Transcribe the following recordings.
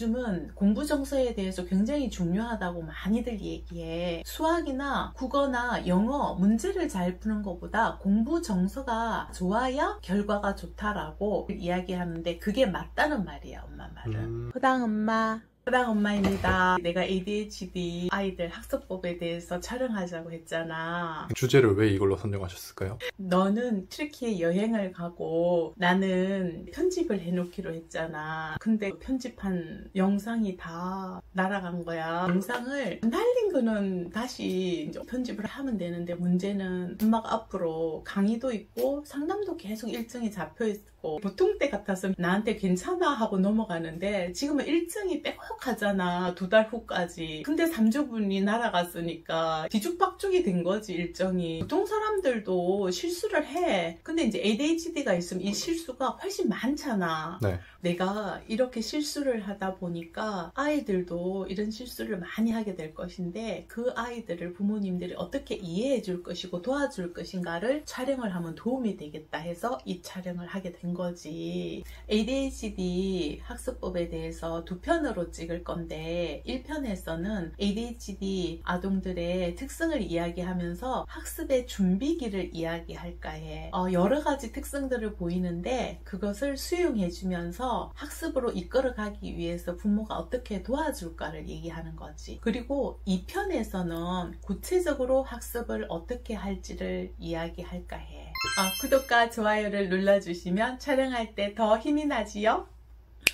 요즘은 공부 정서에 대해서 굉장히 중요하다고 많이들 얘기해. 수학이나 국어나 영어 문제를 잘 푸는 것보다 공부 정서가 좋아야 결과가 좋다라고 이야기하는데 그게 맞다는 말이야, 엄마 말은. 허당 엄마. 허당 엄마입니다. 내가 ADHD 아이들 학습법에 대해서 촬영하자고 했잖아. 주제를 왜 이걸로 선정하셨을까요? 너는 튀르키예 여행을 가고 나는 편집을 해놓기로 했잖아. 근데 편집한 영상이 다 날아간 거야. 영상을 날린 거는 다시 이제 편집을 하면 되는데 문제는 엄마가 앞으로 강의도 있고 상담도 계속 일정이 잡혀 있고 보통 때 같아서 나한테 괜찮아 하고 넘어가는데 지금은 일정이 빽빽하잖아. 2달 후까지. 근데 3주분이 날아갔으니까 뒤죽박죽이 된 거지, 일정이. 보통 사람들도 실수를 해. 근데 이제 ADHD가 있으면 이 실수가 훨씬 많잖아. 네. 내가 이렇게 실수를 하다 보니까 아이들도 이런 실수를 많이 하게 될 것인데 그 아이들을 부모님들이 어떻게 이해해 줄 것이고 도와줄 것인가를 촬영을 하면 도움이 되겠다 해서 이 촬영을 하게 된 거지. ADHD 학습법에 대해서 2편으로 찍을 건데 1편에서는 ADHD 아동들의 특성을 이야기하면서 학습의 준비기를 이야기할까 해. 여러 가지 특성들을 보이는데 그것을 수용해 주면서 학습으로 이끌어가기 위해서 부모가 어떻게 도와줄까를 얘기하는 거지. 그리고 2편에서는 구체적으로 학습을 어떻게 할지를 이야기할까 해. 구독과 좋아요를 눌러주시면 촬영할 때 더 힘이 나지요?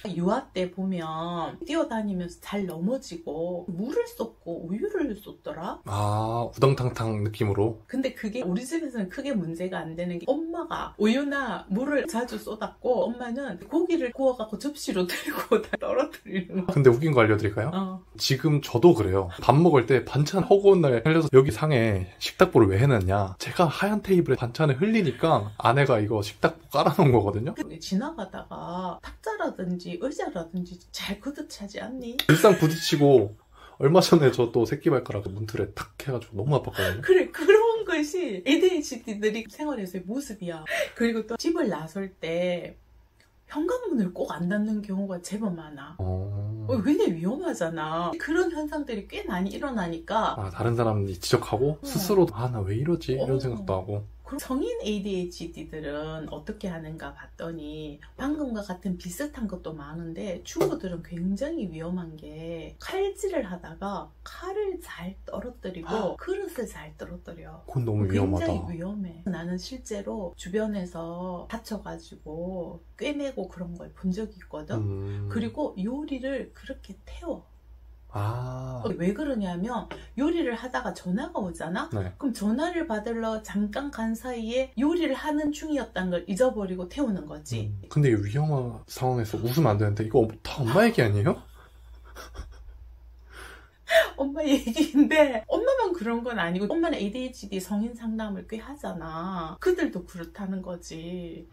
유아 때 보면 뛰어다니면서 잘 넘어지고 물을 쏟고 우유를 쏟더라. 우당탕탕 느낌으로. 근데 그게 우리 집에서는 크게 문제가 안 되는 게 엄마가 우유나 물을 자주 쏟았고 엄마는 고기를 구워갖고 접시로 들고 다 떨어뜨리는 거. 근데 웃긴 거 알려드릴까요? 지금 저도 그래요. 밥 먹을 때 반찬 허구한 날 흘려서 여기 상에 식탁보를 왜 해놨냐. 제가 하얀 테이블에 반찬을 흘리니까 아내가 이거 식탁보 깔아놓은 거거든요. 지나가다가 탁자라든지 의자라든지 잘 걷어차지 않니? 일상 부딪히고 얼마 전에 저 또 새끼발가락 문틀에 탁 해가지고 너무 아팠거든요. 그래, 그런 것이 ADHD들이 생활에서의 모습이야. 그리고 또 집을 나설 때 현관문을 꼭 안 닫는 경우가 제법 많아. 굉장히 위험하잖아. 그런 현상들이 꽤 많이 일어나니까 다른 사람이 지적하고 스스로도 나 왜 이러지? 이런 생각도 하고. 그럼 성인 ADHD들은 어떻게 하는가 봤더니 방금과 같은 비슷한 것도 많은데 주부들은 굉장히 위험한 게 칼질을 하다가 칼을 잘 떨어뜨리고 그릇을 잘 떨어뜨려. 그건 너무 위험하다. 굉장히 위험해. 나는 실제로 주변에서 다쳐가지고 꿰매고 그런 걸 본 적이 있거든. 그리고 요리를 그렇게 태워. 왜 그러냐면 요리를 하다가 전화가 오잖아? 네. 그럼 전화를 받으러 잠깐 간 사이에 요리를 하는 중이었다는 걸 잊어버리고 태우는 거지. 근데 이 위험한 상황에서 웃으면 안 되는데 이거 다 엄마 얘기 아니에요? 엄마 얘기인데 엄마만 그런 건 아니고 엄마는 ADHD 성인 상담을 꽤 하잖아. 그들도 그렇다는 거지.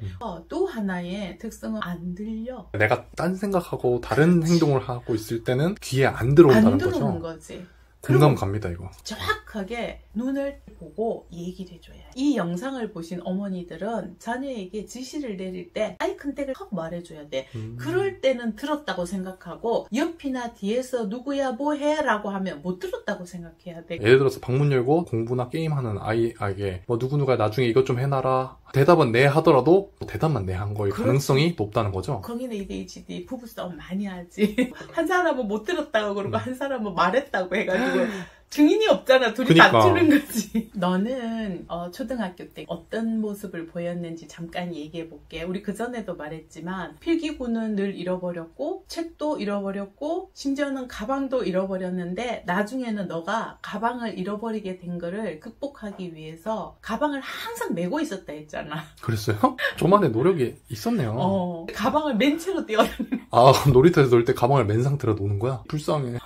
또 하나의 특성은 안 들려. 내가 딴 생각하고 다른 행동을 하고 있을 때는 귀에 안 들어온다는 거죠? 안 들어오는 거지. 공감 갑니다, 이거. 정확하게 눈을 보고 얘기를 해줘야 해. 이 영상을 보신 어머니들은 자녀에게 지시를 내릴 때 아이 컨택을 확 말해줘야 돼. 그럴 때는 들었다고 생각하고 옆이나 뒤에서 누구야 뭐해? 라고 하면 못 들었다고 생각해야 돼. 예를 들어서 방문 열고 공부나 게임하는 아이에게 누구누가 나중에 이것 좀 해놔라. 대답은 네 하더라도 대답만 네 한 거일 가능성이 높다는 거죠. 성인 ADHD 부부싸움 많이 하지. 한 사람은 못 들었다고 그러고 한 사람은 말했다고 해가지고 증인이 없잖아. 둘이 다투는 거지. 너는 초등학교 때 어떤 모습을 보였는지 잠깐 얘기해 볼게. 우리 그전에도 말했지만 필기구는 늘 잃어버렸고 책도 잃어버렸고 심지어는 가방도 잃어버렸는데 나중에는 너가 가방을 잃어버리게 된 거를 극복하기 위해서 가방을 항상 메고 있었다 했잖아. 그랬어요? 저만의 노력이 있었네요. 가방을 맨 채로 떼어다니는. 놀이터에서 놀 때 가방을 맨 상태로 노는 거야? 불쌍해.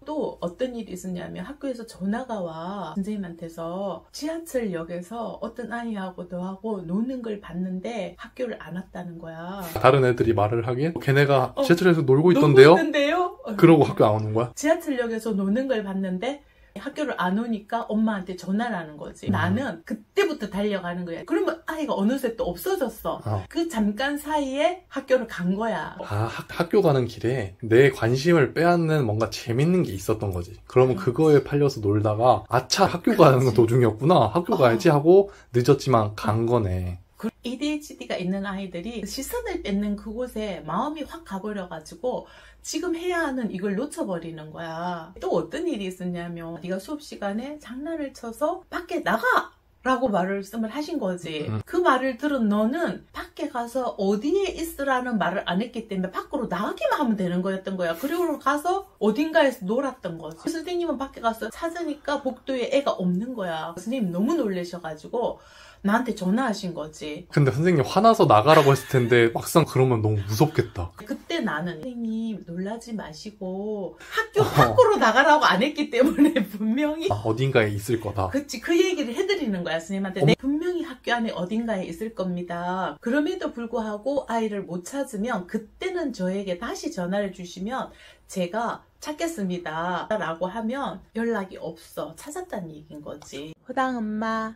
또 어떤 일이 있었냐면 학교에서 전화가 와. 선생님한테서 지하철역에서 어떤 아이하고 너하고 노는 걸 봤는데 학교를 안 왔다는 거야. 다른 애들이 말을 하기엔 걔네가 지하철에서 놀고 있던데요? 놀고 있던데요? 그러고 학교 안 오는 거야? 지하철역에서 노는 걸 봤는데 학교를 안 오니까 엄마한테 전화를 하는 거지. 나는 그때부터 달려가는 거야. 그러면 아이가 어느새 또 없어졌어. 그 잠깐 사이에 학교를 간 거야. 아, 학교 가는 길에 내 관심을 빼앗는 뭔가 재밌는 게 있었던 거지. 그러면 그거에 팔려서 놀다가 아차, 학교 가는 도중이었구나. 학교 가야지 하고 늦었지만 간 거네. ADHD가 있는 아이들이 시선을 뺏는 그곳에 마음이 확 가버려가지고 지금 해야 하는 이걸 놓쳐버리는 거야. 또 어떤 일이 있었냐면 네가 수업 시간에 장난을 쳐서 밖에 나가! 라고 말씀을 하신 거지. 그 말을 들은 너는 밖에 가서 어디에 있으라는 말을 안 했기 때문에 밖으로 나가기만 하면 되는 거였던 거야. 그리고 가서 어딘가에서 놀았던 거지. 선생님은 밖에 가서 찾으니까 복도에 애가 없는 거야. 선생님 너무 놀라셔가지고 나한테 전화하신 거지. 근데 선생님 화나서 나가라고 했을 텐데 막상 그러면 너무 무섭겠다. 그때 나는 선생님 놀라지 마시고 학교 밖으로 나가라고 안 했기 때문에 분명히 어딘가에 있을 거다. 그치, 그 얘기를 해드리는 거야 선생님한테. 네, 분명히 학교 안에 어딘가에 있을 겁니다. 그럼에도 불구하고 아이를 못 찾으면 그때는 저에게 다시 전화를 주시면 제가 찾겠습니다 라고 하면 연락이 없어. 찾았다는 얘기인 거지. 허당 엄마,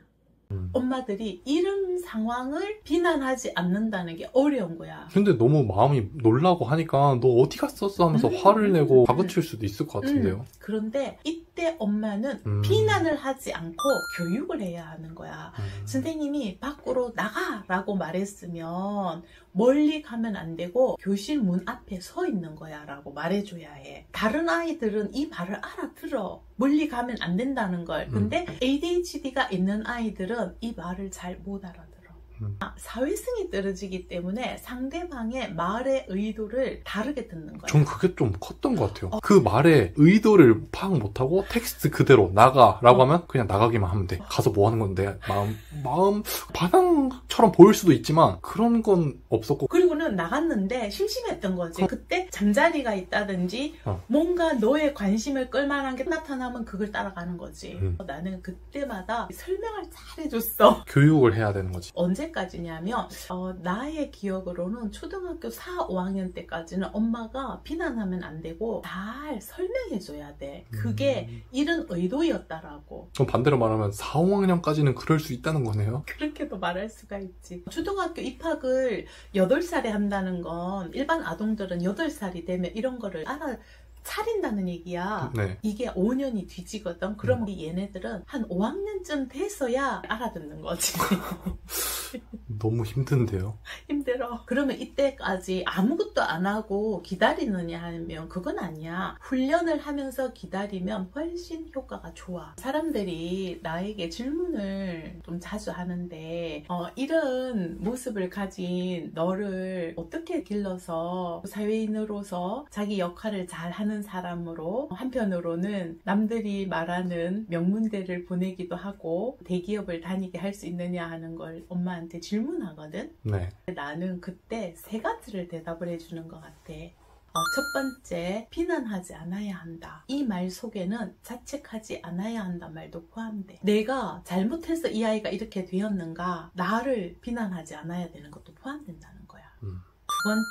엄마들이 이런 상황을 비난하지 않는다는 게 어려운 거야. 근데 너무 마음이 놀라고 하니까 너 어디 갔었어 하면서 화를 내고 다그칠 수도 있을 것 같은데요. 그런데 이때 엄마는 비난을 하지 않고 교육을 해야 하는 거야. 선생님이 밖으로 나가라고 말했으면 멀리 가면 안 되고 교실 문 앞에 서 있는 거야 라고 말해줘야 해. 다른 아이들은 이 말을 알아들어. 멀리 가면 안 된다는 걸. 근데 ADHD가 있는 아이들은 이 말을 잘 못 알아들어. 사회성이 떨어지기 때문에 상대방의 말의 의도를 다르게 듣는 거야. 전 그게 좀 컸던 것 같아요. 그 말의 의도를 파악 못하고 텍스트 그대로 나가라고 하면 그냥 나가기만 하면 돼. 가서 뭐 하는 건데 마음 반항처럼 보일 수도 있지만 그런 건 없었고. 그리고는 나갔는데 심심했던 거지. 그때 잠자리가 있다든지 뭔가 너의 관심을 끌만한 게 나타나면 그걸 따라가는 거지. 나는 그때마다 설명을 잘 해줬어. 교육을 해야 되는 거지. 언제까지냐면 나의 기억으로는 초등학교 4, 5학년 때까지는 엄마가 비난하면 안 되고 잘 설명해줘야 돼. 그게 이런 의도였다라고. 그럼 반대로 말하면 4, 5학년까지는 그럴 수 있다는 거네요? 그렇게도 말할 수가 있지. 초등학교 입학을 8살에 한다는 건 일반 아동들은 8살이 되면 이런 거를 차린다는 얘기야. 네. 이게 5년이 뒤지거든. 그러면 얘네들은 한 5학년쯤 돼서야 알아듣는 거지. 너무 힘든데요? 힘들어. 그러면 이때까지 아무것도 안 하고 기다리느냐 하면 그건 아니야. 훈련을 하면서 기다리면 훨씬 효과가 좋아. 사람들이 나에게 질문을 좀 자주 하는데 이런 모습을 가진 너를 어떻게 길러서 사회인으로서 자기 역할을 잘 하는 사람으로, 한편으로는 남들이 말하는 명문대를 보내기도 하고 대기업을 다니게 할 수 있느냐 하는 걸 엄마한테 질문하거든. 네. 나는 그때 3가지를 대답을 해주는 것 같아. 첫 번째, 비난하지 않아야 한다. 이 말 속에는 자책하지 않아야 한다 말도 포함돼. 내가 잘못해서 이 아이가 이렇게 되었는가, 나를 비난하지 않아야 되는 것도 포함된다는 거야. 두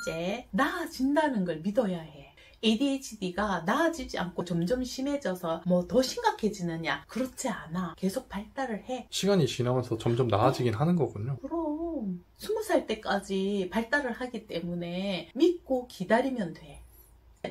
번째, 나아진다는 걸 믿어야 해. ADHD가 나아지지 않고 점점 심해져서 뭐 더 심각해지느냐? 그렇지 않아. 계속 발달을 해. 시간이 지나면서 점점 나아지긴 하는 거군요. 그럼 20살 때까지 발달을 하기 때문에 믿고 기다리면 돼.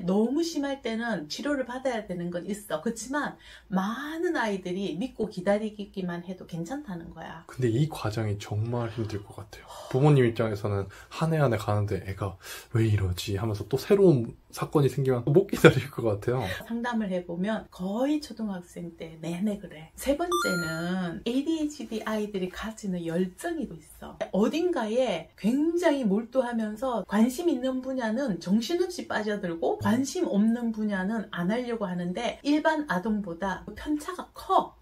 너무 심할 때는 치료를 받아야 되는 건 있어. 그렇지만 많은 아이들이 믿고 기다리기만 해도 괜찮다는 거야. 근데 이 과정이 정말 힘들 것 같아요. 부모님 입장에서는 한 해 한 해 가는데 애가 왜 이러지 하면서 또 새로운 사건이 생기면 못 기다릴 것 같아요. 상담을 해보면 거의 초등학생 때 내내 그래. 세 번째는 ADHD 아이들이 가지는 열정이 있어. 어딘가에 굉장히 몰두하면서 관심 있는 분야는 정신없이 빠져들고 관심 없는 분야는 안 하려고 하는데 일반 아동보다 편차가 커.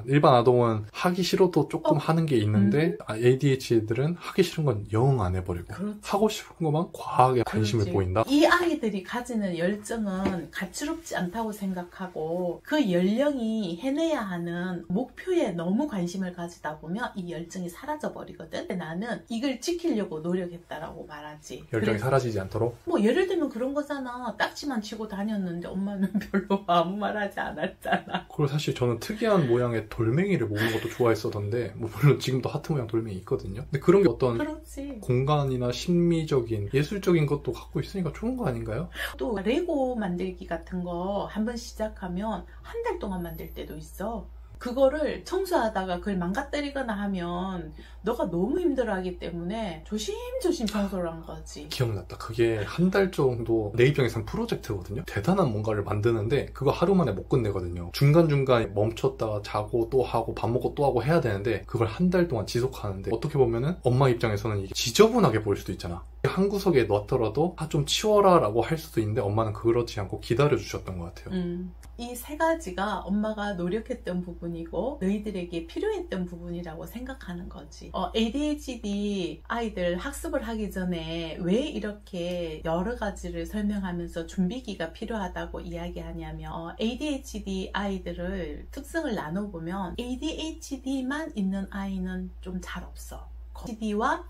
일반 아동은 하기 싫어도 조금 하는 게 있는데 ADHD들은 하기 싫은 건 영 안 해버리고 그렇지. 하고 싶은 것만 과하게 관심을 그렇지. 보인다. 이 아이들이 가지는 열정은 가치롭지 않다고 생각하고 그 연령이 해내야 하는 목표에 너무 관심을 가지다 보면 이 열정이 사라져 버리거든. 근데 나는 이걸 지키려고 노력했다라고 말하지. 열정이 사라지지 않도록? 뭐 예를 들면 그런 거잖아. 딱지만 치고 다녔는데 엄마는 별로 아무 말 하지 않았잖아. 그리고 사실 저는 특이한 모양의 돌멩이를 모으는 것도 좋아했었던데 뭐 물론 지금도 하트 모양 돌멩이 있거든요. 근데 그런 게 어떤 그렇지. 공간이나 심미적인 예술적인 것도 갖고 있으니까 좋은 거 아닌가요? 또 레고 만들기 같은 거 한번 시작하면 한 달 동안 만들 때도 있어. 그거를 청소하다가 그걸 망가뜨리거나 하면 너가 너무 힘들어하기 때문에 조심조심 청소를 한 거지. 기억났다. 그게 한 달 정도 내 입장에선 프로젝트거든요. 대단한 뭔가를 만드는데 그거 하루 만에 못 끝내거든요. 중간중간에 멈췄다가 자고 또 하고 밥 먹고 또 하고 해야 되는데 그걸 한 달 동안 지속하는데 어떻게 보면은 엄마 입장에서는 이게 지저분하게 보일 수도 있잖아. 한 구석에 놨더라도 좀 치워라 라고 할 수도 있는데 엄마는 그렇지 않고 기다려주셨던 것 같아요. 이 세 가지가 엄마가 노력했던 부분이고 너희들에게 필요했던 부분이라고 생각하는 거지. ADHD 아이들 학습을 하기 전에 왜 이렇게 여러 가지를 설명하면서 준비기가 필요하다고 이야기하냐면 ADHD 아이들을 특성을 나눠보면 ADHD만 있는 아이는 좀 잘 없어. ADHD와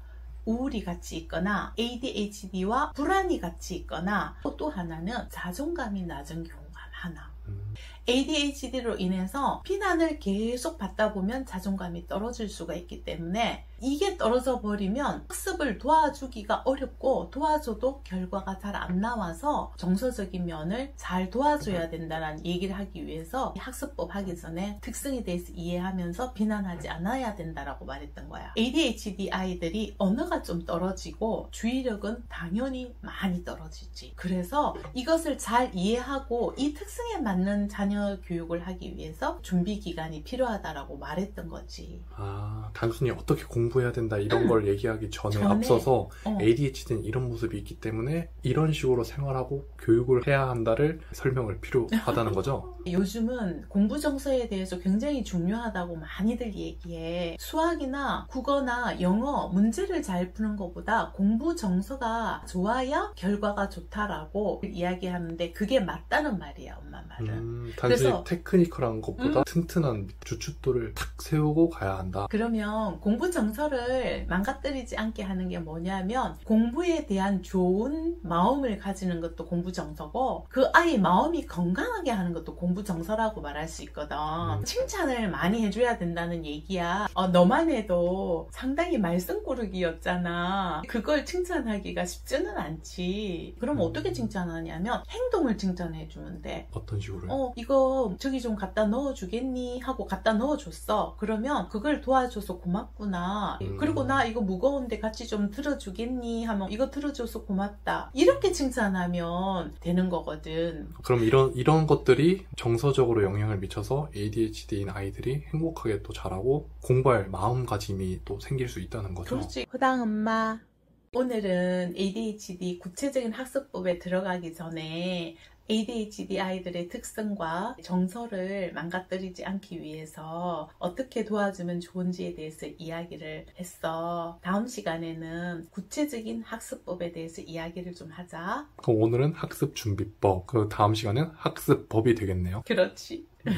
우울이 같이 있거나 ADHD와 불안이 같이 있거나 또 하나는 자존감이 낮은 경우가 많아. ADHD로 인해서 비난을 계속 받다 보면 자존감이 떨어질 수가 있기 때문에 이게 떨어져 버리면 학습을 도와주기가 어렵고 도와줘도 결과가 잘 안 나와서 정서적인 면을 잘 도와줘야 된다는 얘기를 하기 위해서 학습법 하기 전에 특성에 대해서 이해하면서 비난하지 않아야 된다라고 말했던 거야. ADHD 아이들이 언어가 좀 떨어지고 주의력은 당연히 많이 떨어지지. 그래서 이것을 잘 이해하고 이 특성에 맞는 자녀 교육을 하기 위해서 준비 기간이 필요하다라고 말했던 거지. 단순히 어떻게 공부해야 된다 이런 걸 얘기하기 전에 앞서서 ADHD는 이런 모습이 있기 때문에 이런 식으로 생활하고 교육을 해야 한다를 설명을 필요하다는 거죠. 요즘은 공부 정서에 대해서 굉장히 중요하다고 많이들 얘기해. 수학이나 국어나 영어 문제를 잘 푸는 것보다 공부 정서가 좋아야 결과가 좋다라고 이야기하는데 그게 맞다는 말이야, 엄마 말은. 단순히 테크니컬한 것보다 튼튼한 주춧돌을 탁 세우고 가야 한다. 그러면 공부 정서를 망가뜨리지 않게 하는 게 뭐냐면 공부에 대한 좋은 마음을 가지는 것도 공부 정서고 그 아이 마음이 건강하게 하는 것도 공부 정서라고 말할 수 있거든. 칭찬을 많이 해줘야 된다는 얘기야. 너만 해도 상당히 말썽꾸러기였잖아. 그걸 칭찬하기가 쉽지는 않지. 그럼 어떻게 칭찬하냐면 행동을 칭찬해주면 돼. 어떤 식으로요? 이거 저기 좀 갖다 넣어주겠니? 하고 갖다 넣어줬어. 그러면 그걸 도와줘서 고맙구나. 그리고 나 이거 무거운데 같이 좀 들어주겠니? 하면 이거 들어줘서 고맙다. 이렇게 칭찬하면 되는 거거든. 그럼 이런 것들이 정서적으로 영향을 미쳐서 ADHD인 아이들이 행복하게 또 자라고 공부할 마음가짐이 또 생길 수 있다는 거죠. 그렇지. 허당 엄마. 오늘은 ADHD 구체적인 학습법에 들어가기 전에 ADHD 아이들의 특성과 정서를 망가뜨리지 않기 위해서 어떻게 도와주면 좋은지에 대해서 이야기를 했어. 다음 시간에는 구체적인 학습법에 대해서 이야기를 좀 하자. 그럼 오늘은 학습 준비법, 그 다음 시간은 학습법이 되겠네요. 그렇지. 네.